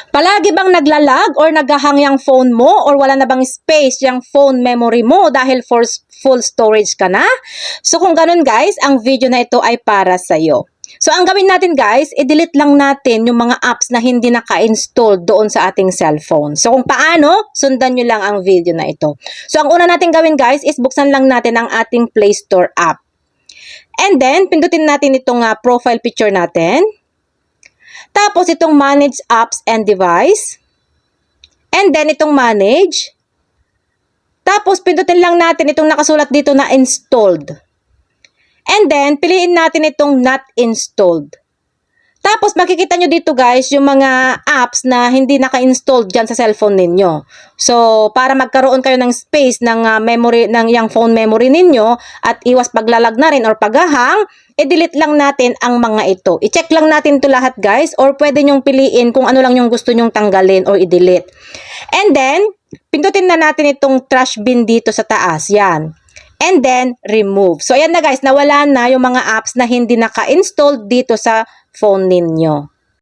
Palagi bang naglalag or naghahang yung phone mo or wala na bang space yung phone memory mo dahil for full storage ka na? So kung ganun guys, ang video na ito ay para sa'yo. So ang gawin natin guys, i-delete lang natin yung mga apps na hindi naka-install doon sa ating cellphone. So kung paano, sundan nyo lang ang video na ito. So ang una natin gawin guys is buksan lang natin ang ating Play Store app. And then, pindutin natin itong profile picture natin. Tapos itong manage apps and device. And then itong manage. Tapos pindutin lang natin itong nakasulat dito na installed. And then piliin natin itong not installed. Tapos makikita nyo dito guys yung mga apps na hindi naka-installed dyan sa cellphone ninyo. So para magkaroon kayo ng space ng memory ng yung phone memory ninyo at iwas paglalag na rin or paghahang, i-delete lang natin ang mga ito. I-check lang natin ito lahat guys or pwede nyong piliin kung ano lang yung gusto nyong tanggalin or i-delete. And then pindutin na natin itong trash bin dito sa taas. Yan. And then, remove. So, ayan na guys, nawala na yung mga apps na hindi naka-install dito sa phone ninyo.